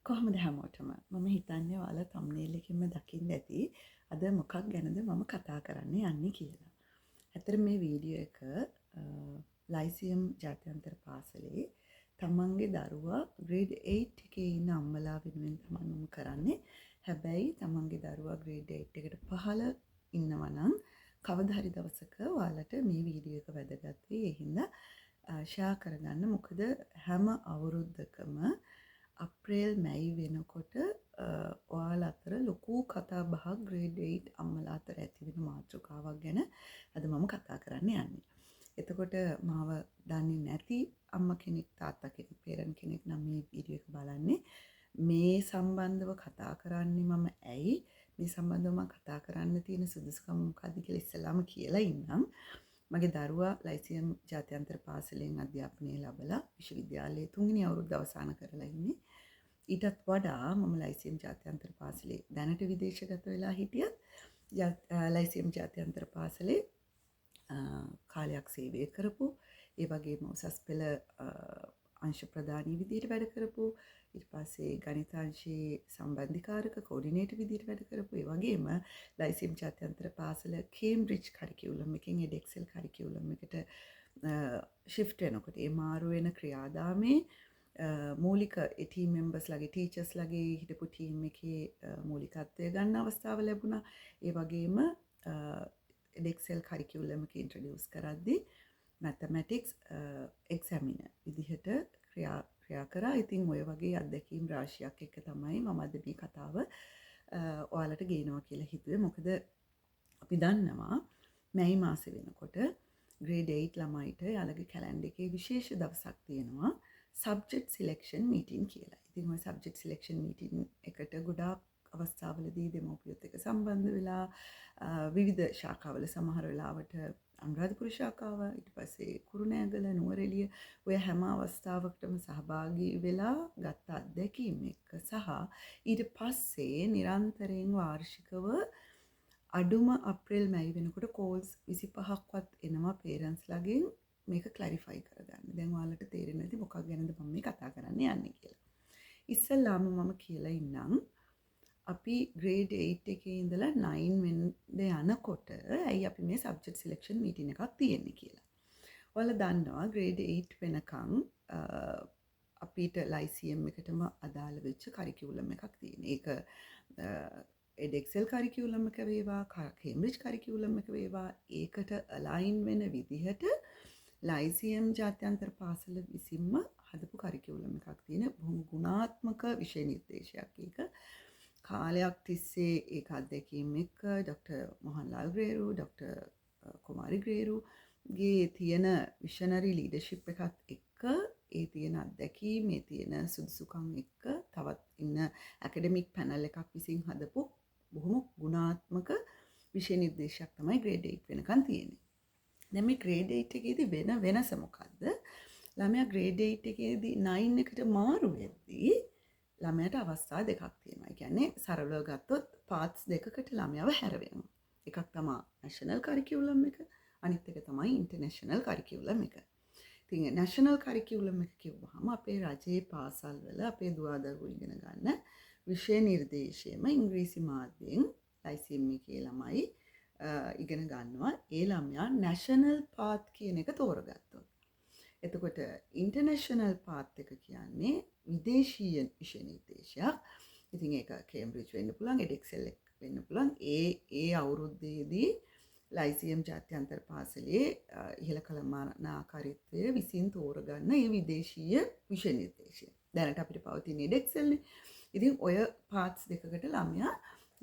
කොහොමද හැමෝටම මම හිතන්නේ ඔයාලා thumbnail එකෙන්ම දකින්න ඇති අද මොකක් ගැනද මම කතා කරන්න යන්නේ කියලා. ඇත්තට මේ වීඩියෝ එක ලයිසියම් ජාත්‍යන්තර පාසලේ තමන්ගේ දරුවා grade 8 එකේ ඉන්න අම්මලා වෙනුවෙන් තමයි මම කරන්නේ. හැබැයි තමන්ගේ දරුවා grade 8 එකට පහළ ඉන්නවා නම් කවදා හරි දවසක ඔයාලට මේ වීඩියෝ එක වැදගත් වෙයි. ඒ හින්දා ෂෙයා කරගන්න. මොකද හැම අවුරුද්දකම අප්‍රේල් මැයි වෙනකොට ඔයාලා අතර ලොකු කතා බහක් grade 8 අම්මලා අතර ඇති වෙන මාතෘකාවක් ගැන අද මම කතා කරන්න යන්නේ. එතකොට මාව දන්නේ නැති අම්මා කෙනෙක් තාත්තා කෙනෙක් පේරන් කෙනෙක් නම් මේ වීඩියෝ එක බලන්නේ මේ සම්බන්ධව කතා කරන්නේ මම ඇයි මේ සම්බන්ධව මම කතා කරන්න තියෙන සුදුසුකම මොකක්ද කියලා ඉස්සෙල්ලාම කියලා ඉන්නම්. මගේ දරුවා ලයිසියම් ජාත්‍යන්තර පාසලෙන් අධ්‍යාපනය ලැබලා විශ්වවිද්‍යාලයේ 3 වෙනි අවුරුද්ද අවසන් කරලා ඉන්නේ. ඊටත් වඩා මම ලයිසියම් ජාත්‍යන්තර පාසලේ දැනට විදේශගත වෙලා හිටියත් ලයිසියම් ජාත්‍යන්තර පාසලේ කාලයක් සේවය කරපු ඒ වගේම උසස් පෙළ අංශ ප්‍රධානී විදිහට වැඩ කරපු ඊට පස්සේ ගණිතාංශයේ සම්බන්ධිකාරක කෝඩිනේටර් විදිහට වැඩ කරපු ඒ වගේම ලයිසියම් ජාත්‍යන්තර පාසල කේම්බ්‍රිජ් කරිකියුලම් එකෙන් එඩෙක්සෙල් කරිකියුලම් එකට ෂිෆ්ට් වෙනකොට ඒ මාරු වෙන ක්‍රියාදාමයේ මූලික ටීම් මෙම්බර්ස් ලගේ ටීචර්ස් ලගේ හිටපු ටීම් එකේ මූලිකත්වය ගන්න අවස්ථාව ලැබුණා. ඒ වගේම එඩෙක්සෙල් කරිකියුලම් එක ඉන්ට්‍රොඩියුස් කරද්දී මැතමැටික්ස් එක්සැමිනර් විදිහට ක්‍රියා කරා. ඉතින් ඔය වගේ අත්දැකීම් රාශියක් එක්ක තමයි මම අද මේ කතාව ඔයාලට ගේනවා කියලා හිතුවේ. මොකද අපි දන්නවා මැයි මාසෙ වෙනකොට grade 8 ළමයිට යාළගේ කැලෙන්ඩර් එකේ විශේෂ දවසක් තියෙනවා. subject selection meeting කියලා. ඉතින් ওই subject selection meeting එකට ගොඩාක් අවස්ථාවලදී දෙමව්පියොත් එක්ක සම්බන්ධ වෙලා විවිධ ශාඛාවල සමහර වෙලාවට අනුරාධපුර ශාඛාව ඊට පස්සේ කුරුණෑගල නුවරඑළිය ඔය හැම අවස්ථාවකටම සහභාගී වෙලා ගත්ත අත්දැකීම් එක්ක සහ ඊට පස්සේ නිරන්තරයෙන් වාර්ෂිකව අඩුම අප්‍රේල් මැයි වෙනකොට කෝල්ස් 25ක්වත් එනවා පේරන්ට්ස් ළගෙන් මේක ක්ලැරිෆයි කරගන්න. දැන් ඔයාලට තේරෙන්නේ නැති මොකක් ගැනද මම මේ කතා කරන්න යන්නේ කියලා. ඉස්සෙල්ලාම මම කියලා ඉන්නම් අපි grade 8 එකේ ඉඳලා 9 වෙනිදා යනකොට ඇයි අපි මේ subject selection meeting එකක් තියෙන්නේ කියලා. ඔයාලා දන්නවා grade 8 වෙනකන් අපිට ලයිසියම් එකටම අදාළ වෙච්ච කරිකියුලම් එකක් තියෙන. ඒක එඩෙක්සෙල් කරිකියුලම් එක වේවා, කේම්බ්‍රිජ් කරිකියුලම් එක වේවා, ඒකට අලයින් වෙන විදිහට ලයිසියම් ජාත්‍යන්තර පාසල විසින්ම හදපු කරිකියුලම් එකක් තියෙන බොහොම ගුණාත්මක විෂය නිර්දේශයක්. ඒක කාලයක් තිස්සේ ඒක අත්දැකීම් එක්ක ඩොක්ටර් මොහන්ලාල් ග්‍රේරු, ඩොක්ටර් කුමාරි ග්‍රේරුගේ තියෙන විෂනරි ලීඩර්ෂිප් එකත් එක්ක ඒ තියෙන අත්දැකීම්, ඒ තියෙන සුදුසුකම් එක්ක තවත් ඉන්න ඇකඩමික් පැනල් එකක් විසින් හදපු බොහොම ගුණාත්මක විෂය නිර්දේශයක් තමයි grade 8 වෙනකන් තියෙන්නේ. දැන් මේ grade 8 එකේදී වෙන වෙනස මොකද්ද? ළමයා grade 8 එකේදී 9 එකට මාරු වෙද්දී ළමයාට අවස්ථා දෙකක් තියෙනවා. ඒ කියන්නේ සරලව ගත්තොත් පාත්ස් දෙකකට ළමයාව හැරවෙනවා. එකක් තමයි national curriculum එක, අනිත් එක තමයි international curriculum එක. ඉතින් national curriculum එක කිව්වහම අපේ රජයේ පාසල්වල අපේ දුවදරුවෝ ඉගෙන ගන්න විෂය නිර්දේශයම ඉංග්‍රීසි මාධ්‍යයෙන් ලයිසියම් එකේ ළමයි ඉගෙන ගන්නවා. ඒ ළමයා national path කියන එක තෝරගත්තොත්. එතකොට ඉන්ටර්නැෂනල් පාත් එක කියන්නේ විදේශීය විෂය නිර්දේශයක්. ඉතින් ඒක කේම්බ්‍රිජ් වෙන්න පුළුවන්, එඩෙක්සෙල් වෙන්න පුළුවන්. ඒ අවුරුද්දේදී ලයිසියම් ජාත්‍යන්තර පාසලේ ඉහළ කළමනාකාරීත්වය විසින් තෝරගන්න මේ විදේශීය විෂය නිර්දේශය. දැනට අපිට පවතින එඩෙක්සෙල්නේ. ඉතින් ඔය පාත්ස් දෙකකට ළමයා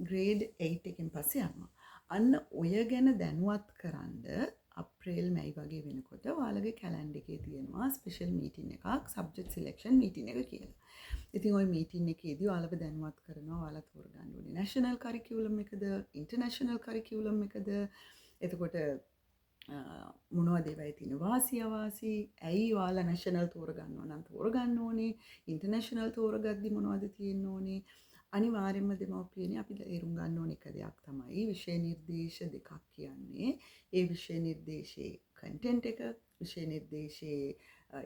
grade 8 එකෙන් පස්සේ යනවා. අන්න ඔය ගැන දැනුවත් කරන්න අප්‍රේල් මැයි වගේ වෙනකොට ඔයාලගේ කැලෙන්ඩර් එකේ තියෙනවා ස්පෙෂල් මීටින් එකක් සබ්ජෙක්ට් සිලෙක්ෂන් මීටින් එක කියලා. ඉතින් ওই මීටින් එකේදී ඔයාලව දැනුවත් කරනවා ඔයාලා තෝරගන්න ඕනේ නැෂනල් කරිකියුලම් එකද ඉන්ටර්නැෂනල් කරිකියුලම් එකද. එතකොට මොනවද ඒවයි තියෙන වාසි අවාසි, ඇයි ඔයාලා නැෂනල් තෝරගන්නවා නම් තෝරගන්න ඕනේ, ඉන්ටර්නැෂනල් තෝරගද්දි මොනවද තියෙන්න ඕනේ. අනිවාර්යයෙන්ම දෙමව්පියනේ අපි තේරුම් ගන්න ඕන එක දෙයක් තමයි විෂය නිර්දේශ දෙකක් කියන්නේ. ඒ විෂය නිර්දේශයේ කන්ටෙන්ට් එක, විෂය නිර්දේශයේ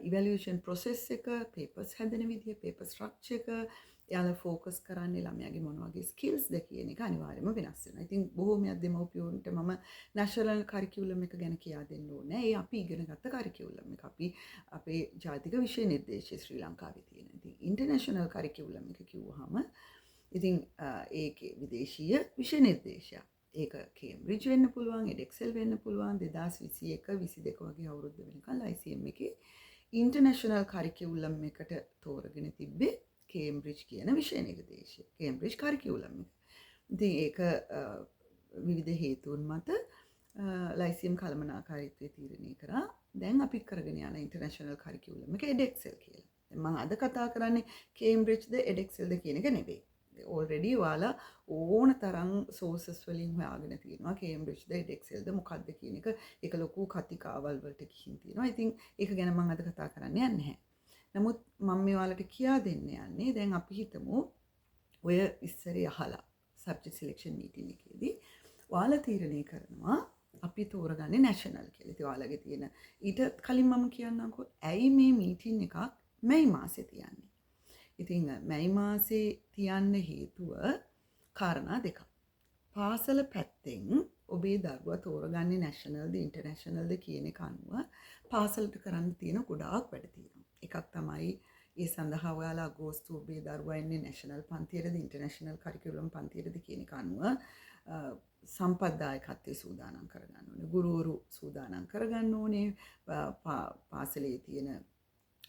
ඉවැලියේෂන් ප්‍රොසෙස් එක, පේපර්ස් හැදෙන විදිය, පේපර් ස්ට්‍රක්චර් එක, එයාලා ෆෝකස් කරන්නේ ළමයාගේ මොන වගේ ස්කිල්ස්ද කියන එක අනිවාර්යයෙන්ම වෙනස් වෙනවා. ඉතින් බොහෝමයක් දෙමව්පියන්ට මම නැෂනල් කරිකියුලම් එක ගැන කියා දෙන්න ඕනේ. ඒ අපි ඉගෙන ගත්ත කරිකියුලම් එක. අපි අපේ ජාතික විෂය නිර්දේශය ශ්‍රී ලංකාවේ තියෙන. ඉතින් ඉන්ටර්නැෂනල් කරිකියුලම් එක කිව්වහම ඉතින් ඒකේ විදේශීය විෂය නිර්දේශයක්. ඒක කේම්බ්‍රිජ් වෙන්න පුළුවන්, එඩෙක්සෙල් වෙන්න පුළුවන් 2021 22 වගේ අවුරුද්ද වෙනකන් ICM එකේ ඉන්ටර්නැෂනල් කරිකියුලම් එකට තෝරගෙන තිබ්බේ කේම්බ්‍රිජ් කියන විෂය නිර්දේශය. කේම්බ්‍රිජ් කරිකියුලම් එක. ඉතින් ඒක විවිධ හේතුන් මත ලයිසියම් කළමනාකාරීත්වය තීරණය කරා. දැන් අපි කරගෙන යන ඉන්ටර්නැෂනල් කරිකියුලම් එක එඩෙක්සෙල් කියලා. දැන් මම අද කතා කරන්නේ කේම්බ්‍රිජ්ද එඩෙක්සෙල්ද කියන එක නෙවෙයි. ඔල්රෙඩි ඔයාලා ඕන තරම් සෝසස් වලින් හොයාගෙන තියෙනවා කේම්බ්‍රිජ්ද එඩෙක්සෙල්ද මොකක්ද කියන එක. ඒක ලොකු කතිකාවල් වලට ගිහින් තියෙනවා. ඉතින් ඒක ගැන මම අද කතා කරන්න යන්නේ නැහැ. නමුත් මම මේ ඔයාලට කියා දෙන්න යන්නේ දැන් අපි හිතමු ඔය ඉස්සරේ අහලා සබ්ජෙක්ට් සිලෙක්ෂන් මීටින් එකේදී ඔයාලා තීරණය කරනවා අපි තෝරගන්නේ නැෂනල් කියලා. ඉතින් ඔයාලගේ තියෙන ඊට කලින් මම කියන්නම්කෝ ඇයි මේ මීටින් එකක් මැයි මාසේ තියන්නේ. ඉතින් මැයි මාසේ තියන්න හේතුව කාරණා දෙකක්. පාසල පැත්තෙන් ඔබේ දරුවා තෝරගන්නේ නැෂනල්ද ඉන්ටර්නැෂනල්ද කියන එක අනුව පාසලට කරන්න තියෙන ගොඩාක් වැඩ තියෙනවා. එකක් තමයි ඒ සඳහා ඔයාලා අගෝස්තු ඔබේ දරුවා එන්නේ නැෂනල් පන්තියටද ඉන්ටර්නැෂනල් කරිකියුලම් පන්තියටද කියන එක අනුව සම්පත්දායකත්වයේ සූදානම් කරගන්න ඕනේ. ගුරුවරු සූදානම් කරගන්න ඕනේ. පාසලේ තියෙන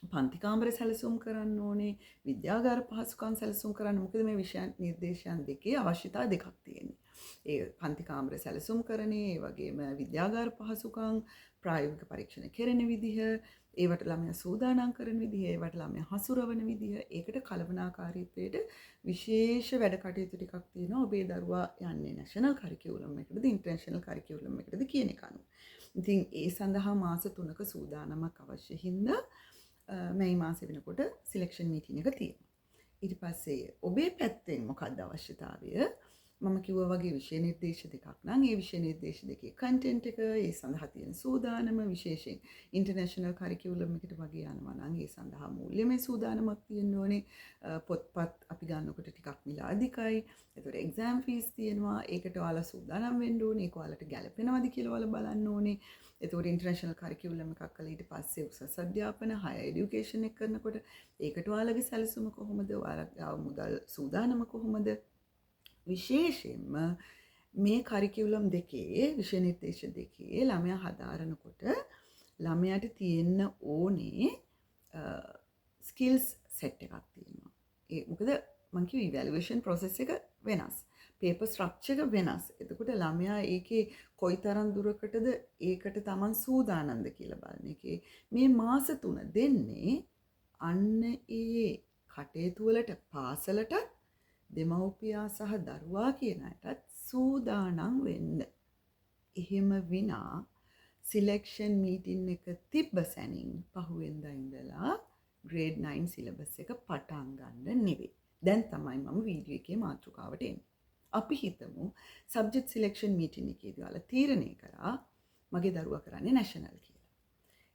පන්ති කාමර සැලසුම් කරන්න ඕනේ, විද්‍යාගාර පහසුකම් සැලසුම් කරන්න. මොකද මේ විෂය නිර්දේශයන් දෙකේ අවශ්‍යතා දෙකක් තියෙනවා. ඒ පන්ති කාමර සැලසුම් කරන්නේ, ඒ වගේම විද්‍යාගාර පහසුකම්, ප්‍රායෝගික පරීක්ෂණ කෙරෙන විදිහ, ඒවට ළමයා සූදානම් කරන විදිහ, ඒවට ළමයා හසුරවන විදිහ, ඒකට කළමනාකාරීත්වයට විශේෂ වැඩ කටයුතු ටිකක් තියෙනවා. ඔබේ දරුවා යන්නේ නැෂනල් කරිකියුලම් එකටද ඉන්ටර්නැෂනල් කරිකියුලම් එකටද කියන එක අනුව. ඉතින් ඒ සඳහා මාස 3ක සූදානමක් අවශ්‍ය හින්දා මැයි මාසේ වෙනකොට සිලෙක්ෂන් මීටින් එක තියෙනවා. ඊට පස්සේ ඔබේ පැත්තෙන් මොකක්ද අවශ්‍යතාවය? මම කිව්වා වගේ විෂය නිර්දේශ දෙකක් නම් ඒ විෂය නිර්දේශ දෙකේ කන්ටෙන්ට් එක, ඒ සඳහා තියෙන සූදානම විශේෂයෙන් ඉන්ටර්නැෂනල් කරිකියුලම් එකට වගේ යනවා නම් ඒ සඳහා මූල්‍යමය සූදානමක් තියෙන්න ඕනේ. පොත්පත් අපි ගන්නකොට ටිකක් මිල අධිකයි. ඒතකොට එක්සෑම් ෆීස් තියෙනවා. ඒකට ඔයාලා සූදානම් වෙන්න ඕනේ. ඒක ඔයාලට ගැලපෙනවද කියලා ඔයාලා බලන්න ඕනේ. එතකොට ඉන්ටර්නැෂනල් කරිකියුලම් එකක් කළා ඊට පස්සේ උසස් අධ්‍යාපන හයර් එඩියුකේෂන් එක කරනකොට ඒකට ඔයාලගේ සැලසුම කොහොමද? ඔයාලා මුදල් සූදානම කොහොමද? විශේෂයෙන්ම මේ කරිකියුලම් දෙකේ විෂය නිර්දේශ දෙකේ ළමයා හදාරනකොට ළමයාට තියෙන්න ඕනේ ස්කිල්ස් සෙට් එකක් තියෙනවා. ඒ මොකද මම කිව්ව ඉවැලුවේෂන් ප්‍රොසෙස් එක වෙනස්. පේපර් ස්ට්‍රක්චර් එක වෙනස්. එතකොට ළමයා ඒකේ කොයිතරම් දුරකටද ඒකට Taman සූදානම්ද කියලා බලන එකේ මේ මාස 3 දෙන්නේ අන්න ඒ කටයුතු වලට පාසලට දෙමව්පියා සහ දරුවා කියන අයටත් සූදානම් වෙන්න. එහෙම විනා සිලෙක්ෂන් මීටින් එක තිබ්බ සැනින් පහුවෙන්දා ඉඳලා ග්‍රේඩ් 9 සිලබස් එක පටන් ගන්න නෙවෙයි. දැන් තමයි මම වීඩියෝ එකේ මාතෘකාවට එන්නේ. අපි හිතමු සබ්ජෙක්ට් සිලෙක්ෂන් මීටින් එකේදී ඔයාලා තීරණය කරා මගේ දරුවා කරන්නේ නැෂනල් කියලා.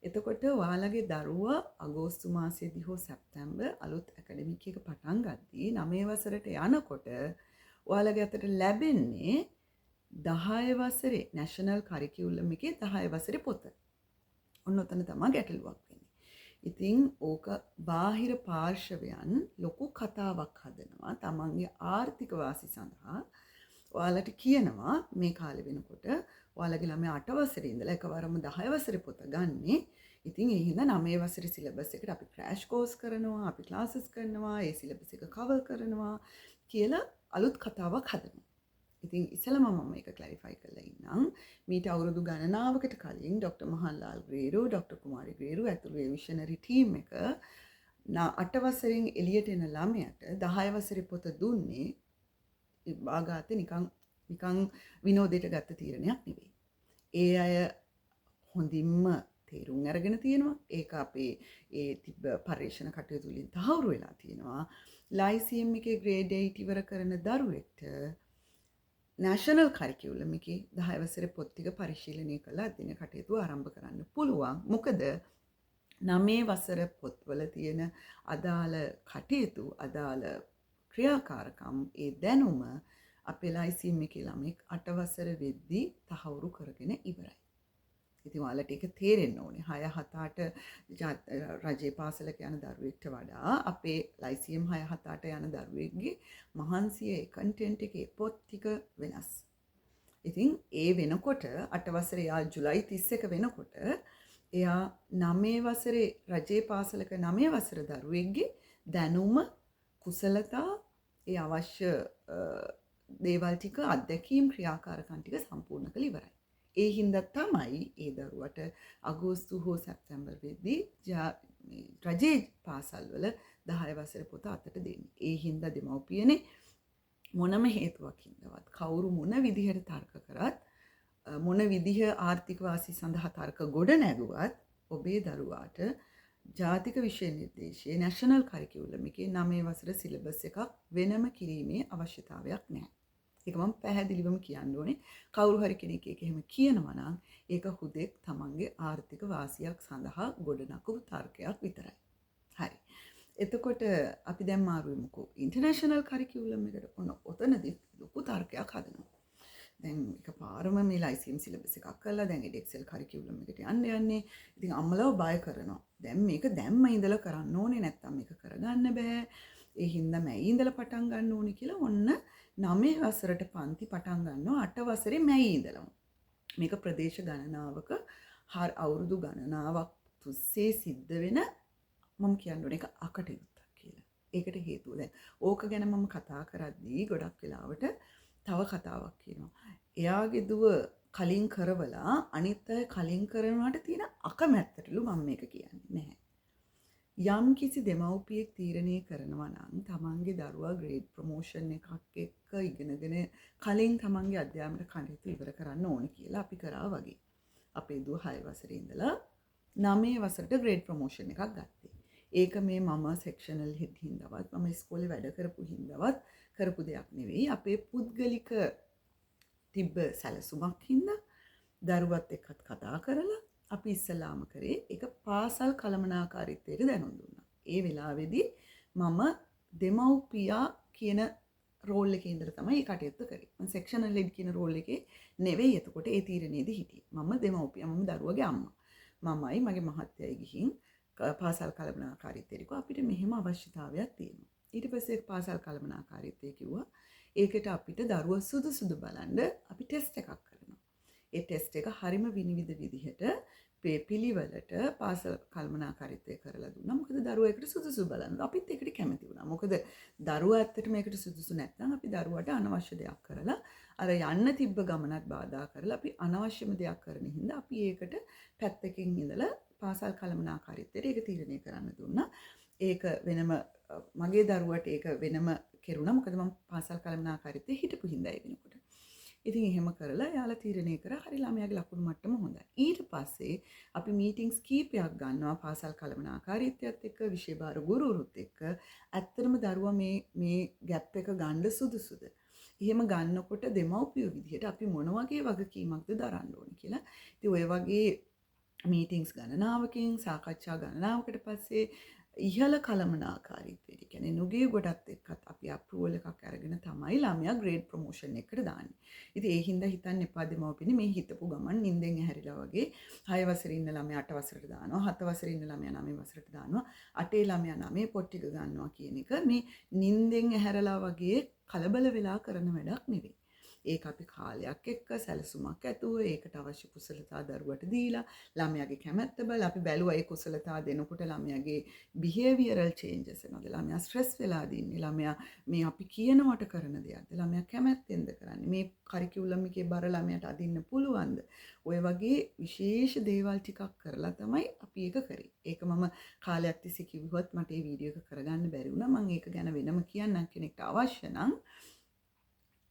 එතකොට ඔයාලගේ දරුවා අගෝස්තු මාසයේදී හෝ සැප්තැම්බර් අලුත් ඇකඩමික් එක පටන් ගද්දී 9 වසරට යනකොට ඔයාලගේ අතට ලැබෙන්නේ 10 වසරේ නැෂනල් කරිකියුලම් එකේ 10 වසරේ පොත. ඔන්න ඔතන තමයි ගැටලුවක් වෙන්නේ. ඉතින් ඕක බාහිර පාර්ශවයන් ලොකු කතාවක් හදනවා තමන්ගේ ආර්ථික වාසි සඳහා. ඔයාලට කියනවා මේ කාලේ වෙනකොට ඔයාලගේ ළමයා 8 වසරේ ඉඳලා එකවරම 10 වසරේ පොත ගන්නේ. ඉතින් ඒ හින්දා 9 වසරේ සිලබස් එකට අපි ක්‍රෑෂ් කෝස් කරනවා, අපි ක්ලාසස් කරනවා, ඒ සිලබස් එක කවර් කරනවා කියලා අලුත් කතාවක් හදනවා. ඉතින් ඉස්සෙල්ලාම මම මේක ක්ලැරිෆයි කරලා ඉන්නම්. මීට අවුරුදු ගණනාවකට කලින් ඩොක්ටර් මහන්ලාල් ග්‍රේරු, ඩොක්ටර් කුමාරි ග්‍රේරු ඇතුළු ඒ විෂනරි ටීම් එක 8 වසරෙන් එළියට එන ළමයට 10 වසරේ පොත දුන්නේ භාගාතේ නිකන් විනෝදයට ගත්ත තීරණයක් නෙවෙයි. ඒ අය හොඳින්ම තේරුම් අරගෙන තියෙනවා. ඒක අපේ ඒ තිබ්බ පරීක්ෂණ කටයුතු වලින් තහවුරු වෙලා තියෙනවා. ලයිසියම් එකේ ග්‍රේඩ් 8 ඉවර කරන දරුවෙක්ට නැෂනල් කරිකියුලම් එකේ 10 වසරේ පොත් ටික පරිශීලනය කරලා අධ්‍යයන කටයුතු ආරම්භ කරන්න පුළුවන්. මොකද 9 වසර පොත්වල තියෙන අදාළ කටයුතු අදාළ ක්‍රියාකාරකම් ඒ දැනුම අපේ ලයිසිම් එකේ ළමෙක් 8 වසර වෙද්දී තහවුරු කරගෙන ඉවරයි. ඉතින් ඔයාලට ඒක තේරෙන්න ඕනේ. 6 7 8 රජේ පාසලක යන දරුවෙක්ට වඩා අපේ ලයිසිම් 6 7 8 යන දරුවෙක්ගේ මහන්සියේ කන්ටෙන්ට් එකේ පොත් ටික වෙනස්. ඉතින් ඒ වෙනකොට 8 වසරේ යා ජුලයි 31 වෙනකොට එයා 9 වසරේ රජේ පාසලක 9 වසර දරුවෙක්ගේ දැනුම කුසලතා ඒ අවශ්‍ය දේවල් ටික අත්දැකීම් ක්‍රියාකාරකම් ටික සම්පූර්ණ කළ ඉවරයි. ඒ හින්දා තමයි ඒ දරුවට අගෝස්තු හෝ සැප්තැම්බර් වෙද්දී රජයේ පාසල්වල 10 වසර පොත අතට දෙන්නේ. ඒ හින්දා දෙමව්පියනේ මොනම හේතුවක් හින්දාවත් කවුරු මොන විදිහට තර්ක කරත් මොන විදිහ ආර්ථික වාසි සඳහා තර්ක ගොඩ නැගුවත් ඔබේ දරුවාට ජාතික විෂය නිර්දේශයේ නැෂනල් කරිකියුලම් එකේ 9 වසර සිලබස් එකක් වෙනම කිරීමේ අවශ්‍යතාවයක් නැහැ. ඒක මම පැහැදිලිවම කියන්න ඕනේ. කවුරු හරි කෙනෙක් ඒක එහෙම කියනවා නම් ඒක හුදෙක් තමන්ගේ ආර්ථික වාසියක් සඳහා ගොඩනගපු තර්කයක් විතරයි. හරි. එතකොට අපි දැන් මාරුවෙමුකෝ ඉන්ටර්නැෂනල් කරිකියුලම් එකට ඔන්න ඔතනදී ලොකු තර්කයක් හදනවා. දැන් එකපාරම මේ ලයිසිම් සිලබස් එකක් කරලා දැන් එඩෙක්සෙල් කරිකියුලම් එකට යන්නේ. ඉතින් අම්මලව බය කරනවා. දැන් මේක දැම්ම ඉඳලා කරන්න ඕනේ නැත්තම් මේක කරගන්න බෑ. ඒ හින්දා මැයි ඉඳලා පටන් ගන්න ඕනේ කියලා ඔන්න 9 වසරට පන්ති පටන් ගන්නවා 8 වසරේ මැයි ඉඳලා. මේක ප්‍රදේශ ගණනාවක අවුරුදු ගණනාවක් තුස්සේ සිද්ධ වෙන මම කියන්න ඕනේ ඒක අකටයුත්තක් කියලා. ඒකට හේතුව දැන් ඕක ගැන මම කතා කරද්දී ගොඩක් වෙලාවට තව කතාවක් කියනවා. එයාගේ දුව කලින් කරවලා අනිත් අය කලින් කරනවට තියෙන අකමැත්තටලු මම මේක කියන්නේ නැහැ. යම් කිසි දෙමව්පියෙක් තීරණය කරනවා නම් තමන්ගේ දරුවා ග්‍රේඩ් ප්‍රොමෝෂන් එකක් එක්ක ඉගෙනගෙන කලින් තමන්ගේ අධ්‍යාපන කටයුතු ඉවර කරන්න ඕන කියලා අපි කරා වගේ. අපේ දුව 6 වසරේ ඉඳලා 9 වසරට ග්‍රේඩ් ප්‍රොමෝෂන් එකක් ගත්තේ. ඒක මේ මම සෙක්ෂනල් හෙඩ් හින්දාවත් මම ඉස්කෝලේ වැඩ කරපු හින්දාවත් කරපු දෙයක් නෙවෙයි. අපේ පුද්ගලික තිබ්බ සැලසුමක් හින්දා දරුවත් එක්කත් කතා කරලා අපි ඉස්සලාම කරේ ඒක පාසල් කළමනාකාරීත්වයට දැනුම් දුන්නා. ඒ වෙලාවේදී මම දෙමව්පියා කියන රෝල් එකේ ඉඳලා තමයි මේ කටයුත්ත කරේ. මම සෙක්ෂනල් හෙඩ් කියන රෝල් එකේ නෙවෙයි එතකොට ඒ තීරණයේදී හිටියේ. මම දෙමව්පියා මම දරුවගේ අම්මා. මමයි මගේ මහත්තයයි ගිහින් පාසල් කළමනාකාරීත්වයට අපිට මෙහෙම අවශ්‍යතාවයක් තියෙනවා. ඊට පස්සේ පාසල් කළමනාකාරීත්වය කිව්වා ඒකට අපිට දරුවා සුදුසුදු බලන්න අපි ටෙස්ට් එකක් කරනවා. ඒ ටෙස්ට් එක හරිම විනිවිද විදිහට පිළිවෙලට පාසල් කළමනාකාරීත්වය කරලා දුන්නා. මොකද දරුවා ඒකට සුදුසු බලන්න. අපිත් ඒකට කැමති වුණා. මොකද දරුවා ඇත්තට මේකට සුදුසු නැත්නම් අපි දරුවාට අනවශ්‍ය දෙයක් කරලා අර යන්න තිබ්බ ගමනත් බාධා කරලා අපි අනවශ්‍යම දෙයක් කරන හින්දා අපි ඒකට පැත්තකින් ඉඳලා පාසල් කළමනාකාරීත්වයට ඒක තීරණය කරන්න දුන්නා. ඒක වෙනම මගේ දරුවට ඒක වෙනම කෙරුණා. මොකද මම පාසල් කළමනාකාරීත්වයේ හිටපු හින්දා ඒ වෙනකොට. ඉතින් එහෙම කරලා යාලා තීරණය කරා හරි ළමයාගේ ලකුණු මට්ටම හොඳයි. ඊට පස්සේ අපි මීටින්ග්ස් කීපයක් ගන්නවා පාසල් කළමනාකාරීත්වයත් එක්ක විෂය භාර ගුරුවරුත් එක්ක. ඇත්තටම දරුවා මේ ගැප් එක ගන්න සුදුසුද? එහෙම ගන්නකොට දෙමව්පියෝ විදිහට අපි මොන වගේ වගකීමක්ද දරන්න ඕනේ කියලා. ඉතින් ඔය වගේ මීටින්ග්ස් ගණනාවකින් සාකච්ඡා ගණනාවකට පස්සේ ඉහළ කළමනාකාරීත්වයට කියන්නේ නුගේ ගොඩත් එක්කත් අපි අප්‍රූවල් එකක් අරගෙන තමයි ළමයා ග්‍රේඩ් ප්‍රොමෝෂන් එකට දාන්නේ. ඉතින් ඒ හින්දා හිතන්න එපා දෙමව්පියනේ මේ හිතපු ගමන් නිින්දෙන් ඇහැරිලා වගේ 6 වසරේ ඉන්න ළමයා 8 වසරට දානවා, 7 වසරේ ඉන්න ළමයා 9 වසරට දානවා, 8 ළමයා 9 පොත් ටික ගන්නවා කියන එක මේ නිින්දෙන් ඇහැරලා වගේ කලබල වෙලා කරන වැඩක් නෙවෙයි. ඒක අපි කාලයක් එක්ක සැලසුමක් ඇතුව ඒකට අවශ්‍ය කුසලතා දරුවට දීලා ළමයාගේ කැමැත්ත බලලා අපි බැලුවා ඒ කුසලතා දෙනකොට ළමයාගේ behavioral changes එනවාද ළමයා ස්ට්‍රෙස් වෙලා දින්නේ ළමයා මේ අපි කියනවට කරන දෙයක්ද ළමයා කැමැත්තෙන්ද කරන්නේ මේ කරිකියුලම් එකේ බර ළමයාට අදින්න පුළුවන්ද ඔය වගේ විශේෂ දේවල් ටිකක් කරලා තමයි අපි ඒක කරේ. ඒක මම කාලයක් තිස්සේ කිව්වොත් මට මේ වීඩියෝ එක කරගන්න බැරි වුණා. මම ඒක ගැන වෙනම කියන්නම් කෙනෙක්ට අවශ්‍ය නම්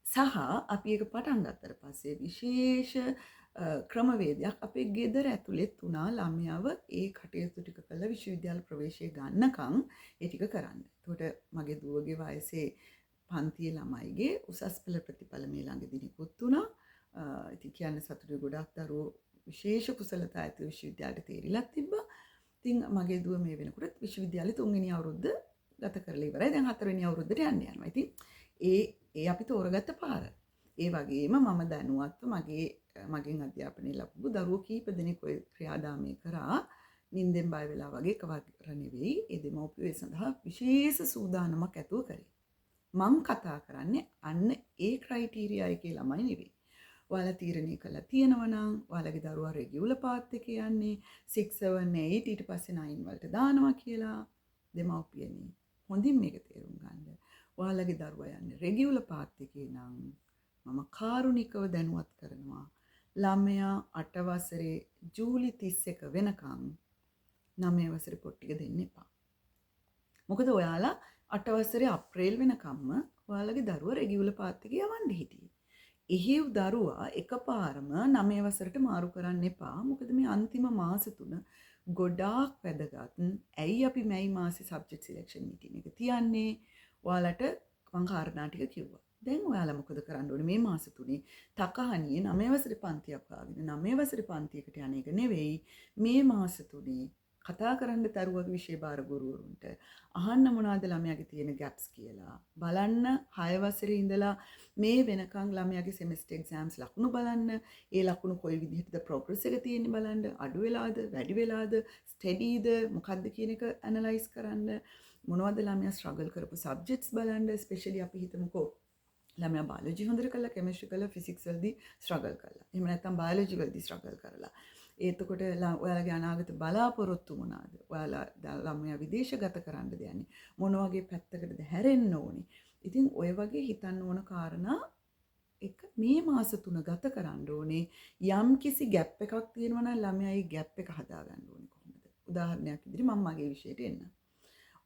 සහ අපි ඒක පටන් ගත්තට පස්සේ විශේෂ ක්‍රමවේදයක් අපේ ගෙදර ඇතුළෙත් වුණා ළමයාව ඒ කටයුතු ටික කළා විශ්වවිද්‍යාල ප්‍රවේශය ගන්නකම් ඒ ටික කරන්න. එතකොට මගේ දුවගේ වයසේ පන්තියේ ළමයිගේ උසස් පෙළ ප්‍රතිඵල මේ ළඟදී නිකුත් වුණා. ඉතින් කියන්න සතුටුයි ගොඩක් දරුවෝ විශේෂ කුසලතා ඇති විශ්වවිද්‍යාලයට තේරිලා තිබ්බා. ඉතින් මගේ දුව මේ වෙනකොට විශ්වවිද්‍යාලේ 3 වෙනි අවුරුද්ද ගත කරලා ඉවරයි. දැන් 4 වෙනි අවුරුද්දට යන්න යනවා. ඉතින් ඒ අපි තෝරගත්ත පාර. ඒ වගේම මම දැනුවත්ව මගෙන් අධ්‍යාපනය ලැබපු දරුවෝ කීප දෙනෙක් ඔය ක්‍රියාදාමය කරා නිින්දෙන් බය වෙලා වගේ එකවර නෙවෙයි. ඒ දෙමව්පියෝ ඒ සඳහා විශේෂ සූදානමක් ඇතුව කරේ. මං කතා කරන්නේ අන්න ඒ ක්‍රයිටීරියා එකේ ළමයි නෙවෙයි. ඔයාලා තීරණය කළා තියෙනවා නම් ඔයාලගේ දරුවා රෙගියුලර් පාත් එකේ යන්නේ 6 7 8 ඊට පස්සේ 9 වලට දානවා කියලා දෙමව්පියනි හොඳින් මේක තේරුම් ගන්න. ඔයාලගේ දරුවා යන්නේ රෙගියුලර් පාත් එකේ නම් මම කාරුණිකව දැනුවත් කරනවා. ළමයා 8 වසරේ ජූලි 31 වෙනකන් 9 වසරේ පොත් ටික දෙන්න එපා. මොකද ඔයාලා 8 වසරේ අප්‍රේල් වෙනකම්ම ඔයාලගේ දරුවා රෙගියුලර් පාත් එකේ යවන්න හිටියේ. එහෙව් දරුවා එකපාරම 9 වසරට මාරු කරන්න එපා. මොකද මේ අන්තිම මාස 3 ගොඩාක් වැදගත්. ඇයි අපි මැයි මාසේ සබ්ජෙක්ට් සිලෙක්ෂන් මීටින් එක තියන්නේ? ඔයාලට මං කාරණා ටික කිව්වා. දැන් ඔයාලා මොකද කරන්න ඕනේ මේ මාස 3? තකහනියේ 9 වසරේ පන්තියක් ආගෙන 9 වසරේ පන්තියකට යන එක නෙවෙයි මේ මාස 3 කතා කරන්න දරුවගේ විෂය භාර ගුරුවරුන්ට අහන්න මොනවද ළමයාගේ තියෙන ගැප්ස් කියලා බලන්න 6 වසරේ ඉඳලා මේ වෙනකන් ළමයාගේ සෙමෙස්ටර් එක්සෑම්ස් ලකුණු බලන්න ඒ ලකුණු කොයි විදිහටද ප්‍රෝග්‍රස් එක තියෙන්නේ බලන්න අඩු වෙලාද වැඩි වෙලාද ස්ටඩිද මොකද්ද කියන එක ඇනලයිස් කරන්න මොනවද ළමයා ස්ට්‍රගල් කරපු සබ්ජෙක්ට්ස් බලන්න ස්පෙෂලි අපි හිතමුකෝ ළමයා බයොලොජි හොඳට කළා කෙමිස්ට්‍රි කළා ෆිසික්ස් වලදී ස්ට්‍රගල් කළා එහෙම නැත්නම් බයොලොජි වලදී ස්ට්‍රගල් කරලා එතකොට ඔයාලගේ අනාගත බලාපොරොත්තු මොනවාද? ඔයාලා ළමයා විදේශගත කරන්නද යන්නේ? මොන වගේ පැත්තකටද හැරෙන්න ඕනේ? ඉතින් ඔය වගේ හිතන්න ඕන කාරණා එක මේ මාස 3 ගත කරන්න ඕනේ. යම් කිසි ગેප් එකක් තියෙනවා නම් ළමයා ඒ ગેප් එක හදාගන්න ඕනේ කොහොමද? උදාහරණයක් විදිහට මම මගේ විෂයට එන්න.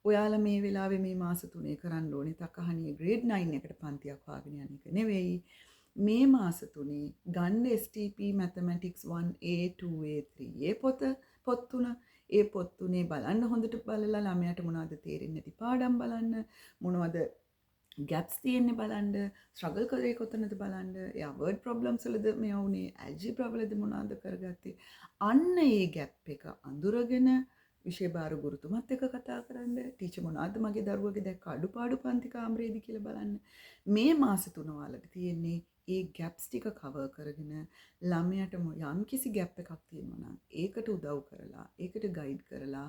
ඔයාලා මේ වෙලාවේ මේ මාස 3 කරන්න ඕනේ තකහණියේ ග්‍රේඩ් 9 එකට පන්තියක් වාගෙන යන එක නෙවෙයි. මේ මාස 3 ගන්න STP Mathematics 1A 2A 3A පොත් 3 ඒ පොත් 3 බලන්න හොඳට බලලා ළමයාට මොනවද තේරෙන්නේ නැති පාඩම් බලන්න මොනවද ගැප්ස් තියෙන්නේ බලන්න ස්ට්‍රගල් කරේ කොතනද බලන්න එයා වර්ඩ් ප්‍රොබ්ලම්ස් වලද මේ වුනේ ඇල්ජිබ්‍රා වලද මොනවද කරගත්තේ අන්න ඒ ගැප් එක අඳුරගෙන විෂය භාර ගුරුතුමත් එක්ක කතා කරන්න ටීචර් මොනවද මගේ දරුවගේ දැක්ක අඩුපාඩු පන්ති කාමරේදී කියලා බලන්න මේ මාස 3 වලට තියෙන්නේ ඒ ගැප්ස් ටික කවර් කරගෙන ළමයාට යම් කිසි ගැප් එකක් තියෙනවා නම් ඒකට උදව් කරලා ඒකට ගයිඩ් කරලා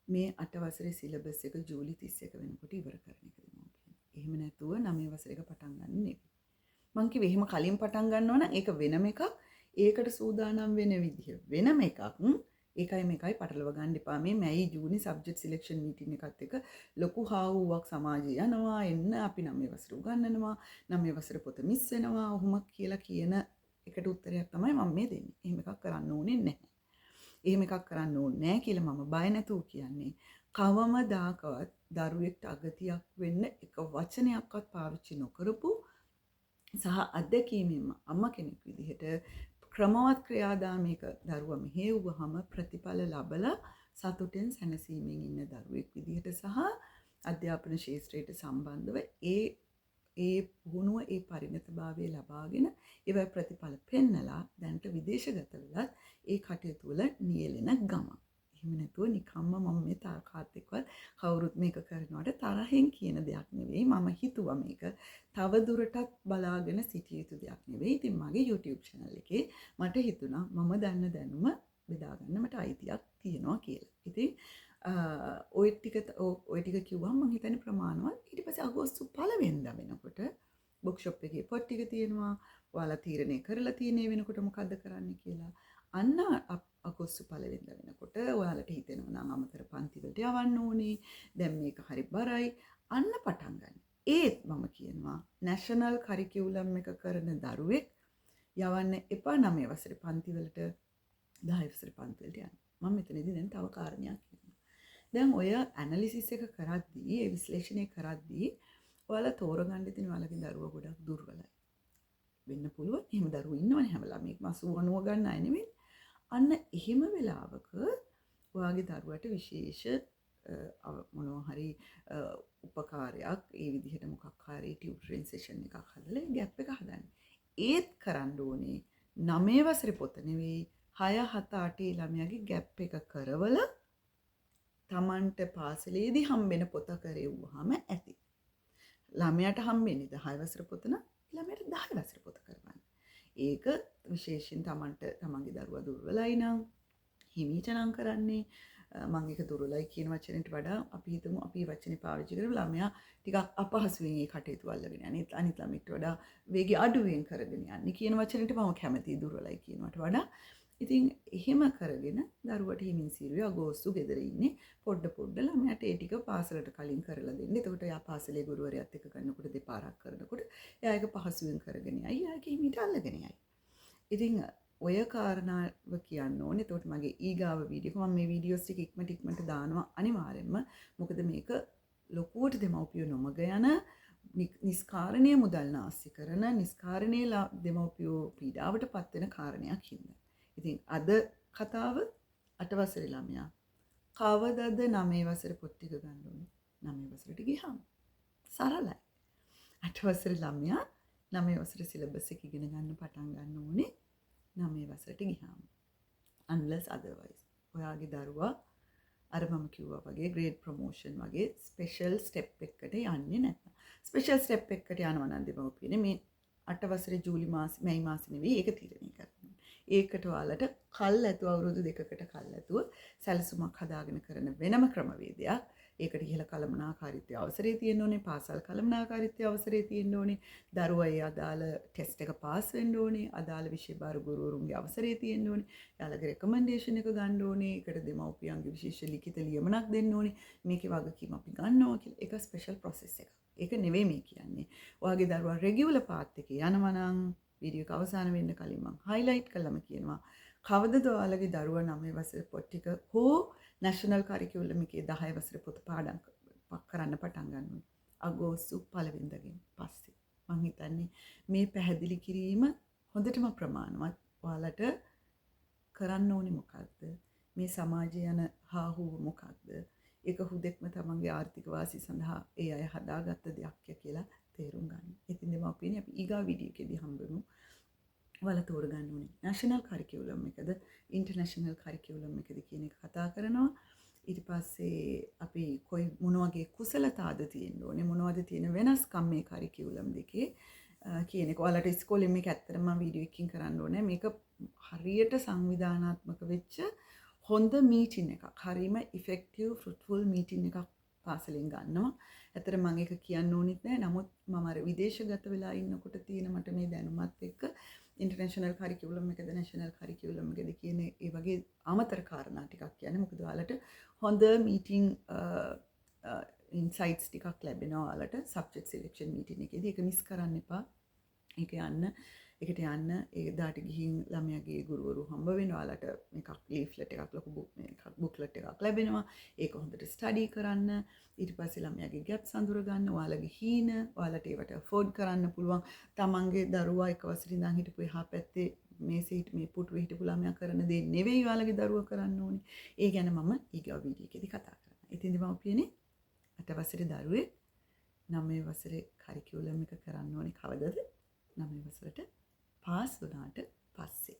මේ 8 වසරේ සිලබස් එක ජූලි 31 වෙනකොට ඉවර කරන එක දෙනවා. එහෙම නැතුව 9 වසරේක පටන් ගන්න නෙවෙයි. මං කිව්වේ එහෙම කලින් පටන් ගන්නවා නම් ඒක වෙනම එකක්. ඒකට සූදානම් වෙන විදිහ වෙනම එකක්. ඒකයි මේකයි පටලව ගන්න එපා. මේ මැයි ජූනි සබ්ජෙක්ට් සිලෙක්ෂන් මීටින් එකත් එක්ක ලොකු හාවුවක් සමාජය යනවා. එන්න අපි 9 වසර උගන්වනවා. 9 වසර පොත මිස් වෙනවා. ඔහොම කියලා කියන එකට උත්තරයක් තමයි මම මේ දෙන්නේ. එහෙම එකක් කරන්න ඕනේ නැහැ. එහෙම එකක් කරන්න ඕනේ නැහැ කියලා මම බය නැතුව කියන්නේ. කවමදාකවත් දරුවෙක්ට අගතියක් වෙන්න එක වචනයක්වත් පාවිච්චි නොකරපු සහ අත්දැකීමෙන්ම අම්මා කෙනෙක් විදිහට ක්‍රමවත් ක්‍රියාදාමයක දරුවා මෙහෙව්වහම ප්‍රතිඵල ලබලා සතුටෙන් සැනසීමෙන් ඉන්න දරුවෙක් විදිහට සහ අධ්‍යාපන ශාස්ත්‍රයට සම්බන්ධව ඒ පුහුණුව ඒ පරිණතභාවය ලබාගෙන ඒවයි ප්‍රතිඵල පෙන්නලා දැනට විදේශගත වෙලත් ඒ කටයුතු වල නියැලෙන ගම. එහෙම නැතුව නිකම්ම මම මේ තාකාත් එක්කවත් කවුරුත් මේක කරනවට තරහෙන් කියන දෙයක් නෙවෙයි. මම හිතුවා මේක තව දුරටත් බලාගෙන සිටිය යුතු දෙයක් නෙවෙයි. ඉතින් මගේ YouTube channel එකේ මට හිතුණා මම දන්න දැනුම බෙදා ගන්න මට අයිතියක් තියෙනවා කියලා. ඉතින් ඔය ටික කිව්වම මම හිතන්නේ ප්‍රමාණවත්. ඊට පස්සේ අගෝස්තු 1 වෙනිදා වෙනකොට බුක්ෂොප් එකේ පොත් ටික තියෙනවා. ඔයාලා තීරණය කරලා තියෙනේ වෙනකොට මොකද්ද කරන්න කියලා. අන්න අගෝස්තු 1 වෙනිදා වෙනකොට ඔයාලට හිතෙනවා නම් අමතර පන්ති වලට යවන්න ඕනේ. දැන් මේක හරි බරයි. අන්න පටන් ගන්න. ඒත් මම කියනවා නැෂනල් කරිකියුලම් එක කරන දරුවෙක් යවන්න එපා 9 වසරේ පන්ති වලට 10 වසරේ පන්ති වලට යන්න. මම මෙතනදී දැන් තව කාරණයක් කියනවා. දැන් ඔය ඇනලිසිස් එක කරද්දී, ඒ විශ්ලේෂණය කරද්දී ඔයාලා තෝරගන්න තියෙන ඔයාලගේ දරුවා ගොඩක් දුර්වලයි. වෙන්න පුළුවන්. එහෙම දරුවෝ ඉන්නවනේ හැම ළමෙක් 80 90 ගන්න අය නෙමෙයි. අන්න එහෙම වෙලාවක ඔයාගේ දරුවට විශේෂ මොනවා හරි උපකාරයක් ඒ විදිහට මොකක් හරි ටියුටරින් සෙෂන් එකක් හදලා ගැප් එක හදන්න. ඒත් කරන්න ඕනේ 9 වසරේ පොත නෙවෙයි 6 7 8 ළමයාගේ ගැප් එක කරවලා තමන්ට පාසලේදී හම්බෙන පොත කරෙව්වහම ඇති. ළමයාට හම්බෙන්නේ 10 වසර පොත නම් ළමයාට 10 වසර පොත කරවන්න. ඒක විශේෂයෙන් තමන්ට තමන්ගේ දරුවා දුර්වලයි නම් හිමීට නම් කරන්නේ මම ඒක දුර්වලයි කියන වචනෙට වඩා අපි හිතමු අපි වචනේ පාවිච්චි කරලා ළමයා ටිකක් අපහසුවෙන් ඒ කටයුතු අල්ලගෙන යන්නේ. අනිත් ළමයිට වඩා වේගය අඩුවෙන් කරගෙන යන්නේ කියන වචනෙට මම කැමතියි දුර්වලයි කියනවට වඩා. ඉතින් එහෙම කරගෙන දරුවට හිමින් සිරුවේ අගෝස්තු ගෙදර ඉන්නේ පොඩ ළමයාට ඒ ටික පාසලට කලින් කරලා දෙන්න. එතකොට එයා පාසලේ ගුරුවරයාත් එක්ක කරනකොට දෙපාරක් කරනකොට එයා ඒක පහසුවෙන් කරගෙන යයි. එයාගේ හිමිට අල්ලගෙන යයි. ඉතින් ඔය කාරණාව කියන්න ඕනේ. එතකොට මගේ ඊගාව වීඩියෝ මම මේ වීඩියෝස් ටික ඉක්මනට දානවා අනිවාර්යෙන්ම. මොකද මේක ලොකුවට දෙමව්පියෝ නොමග යන නිස්කාරණීය මුදල් නාස්ති කරන නිස්කාරණීය දෙමව්පියෝ පීඩාවට පත් වෙන කාරණයක් හින්දා. ඉතින් අද කතාව 8 වසරේ ළමයා කවදද 9 වසරේ පොත් ටික ගන්න ඕනේ? 9 වසරට ගියාම. සරලයි. 8 වසරේ ළමයා 9 වසරේ සිලබස් එක ඉගෙන ගන්න පටන් ගන්න ඕනේ 9 වසරට ගියාම. unless otherwise. ඔයාගේ දරුවා අර මම කිව්වා වගේ grade promotion වගේ special step එකකට යන්නේ නැත්නම්. special step එකකට යනවා නම් දෙමව්පියනේ මේ 8 වසරේ ජූලි මාසේ මැයි මාසේ නෙවෙයි ඒක තීරණය කරන්නේ. ඒකට ඔයාලට කල් ඇතුව අවුරුදු 2කට කල් ඇතුව සැලසුමක් හදාගෙන කරන වෙනම ක්‍රමවේදයක්. ඒකට ඉහළ කළමනාකාරීත්වයේ අවසරය තියෙන්න ඕනේ, පාසල් කළමනාකාරීත්වයේ අවසරය තියෙන්න ඕනේ, දරුවා ඒ අදාළ ටෙස්ට් එක පාස් වෙන්න ඕනේ, අදාළ විෂය භාර ගුරුවරුන්ගේ අවසරය තියෙන්න ඕනේ, එයාලගේ රෙකමෙන්ඩේෂන් එක ගන්න ඕනේ, ඒකට දෙමව්පියන්ගේ විශේෂ ලිඛිත ලියමනක් දෙන්න ඕනේ, මේකේ වගකීම් අපි ගන්නවා කියලා. ඒක ස්පෙෂල් ප්‍රොසෙස් එකක්. ඒක නෙවෙයි මේ කියන්නේ. ඔයාගේ දරුවා රෙගියුලර් පාත් එකේ යනවා නම් වීඩියෝ එක අවසන් වෙන්න කලින් මම highlight කළාම කියනවා කවදද ඔයාලගේ දරුවා 9 වසරේ පොත් ටික හෝ national curriculum එකේ 10 වසරේ පොත පාඩම් කරන්න පටන් ගන්නවා. අගෝස්තු 1 වෙනිදාගෙන් පස්සේ. මම හිතන්නේ මේ පැහැදිලි කිරීම හොඳටම ප්‍රමාණවත්. ඔයාලට කරන්න ඕනේ මොකක්ද? මේ සමාජයේ යන හාහුව මොකක්ද? ඒක හුදෙක්ම තමන්ගේ ආර්ථික වාසි සඳහා ඒ අය හදාගත්ත දෙයක් කියලා තේරුම් ගන්න. ඉතින් දෙමාපියනේ අපි ඊගා වීඩියෝ එකේදී හම්බෙමු. ඔයාලා තෝරගන්න ඕනේ. national curriculum එකද international curriculum එකද කියන එක කතා කරනවා. ඊට පස්සේ අපි කොයි මොන වගේ කුසලතාවද තියෙන්න ඕනේ මොනවද තියෙන වෙනස්කම් මේ curriculum දෙකේ කියන එක. ඔයාලට ඉස්කෝලේ මේක ඇත්තටම මම වීඩියෝ එකකින් කරන්න ඕනේ. මේක හරියට සංවිධානාත්මක වෙච්ච හොඳ මීටින් එකක්. හරීම effective fruitful meeting එකක් පාසලෙන් ගන්නවා. ඇත්තට මම ඒක කියන්න ඕනෙත් නෑ. නමුත් මම අර විදේශගත වෙලා ඉන්නකොට තියෙන මට මේ දැනුමත් එක්ක ඉන්ටර්නැෂනල් කරිකියුලම් එකද නැෂනල් කරිකියුලම් එකද කියන ඒ වගේ අමතර කාරණා ටිකක් කියන්නේ. මොකද ඔයාලට හොඳ මීටින් ඉන්සයිට්ස් ටිකක් ලැබෙනවා ඔයාලට සබ්ජෙක්ට් සිලෙක්ෂන් මීටින් එකේදී. ඒක මිස් කරන්න එපා. ඒකට යන්න ඒ දාට ගිහින් ළමයාගේ ගුරුවරු හම්බ වෙනවා. ඔයාලට මේකක් ලීෆ්ලට් එකක් ලොකු බුක්ලට් එකක් ලැබෙනවා. ඒක හොඳට ස්ටඩි කරන්න. ඊට පස්සේ ළමයාගේ ගැප්ස් අඳුර ගන්න. ඔයාලගේ හීන ඔයාලට ඒවට අෆෝඩ් කරන්න පුළුවන්. තමන්ගේ දරුවා එක වසරේ ඉඳන් හිටපු එහා පැත්තේ මේ පුටුවේ හිටපු ළමයා කරන දේ නෙවෙයි ඔයාලගේ දරුවා කරන්න ඕනේ. ඒ ගැන මම ඊගා වීඩියෝ එකේදී කතා කරනවා. ඉතින් දෙමව්පියනේ 8 වසරේ දරුවේ 9 වසරේ කරිකියුලම් එක කරන්න ඕනේ කවදද? 9 වසරට පාස් වුණාට පස්සේ.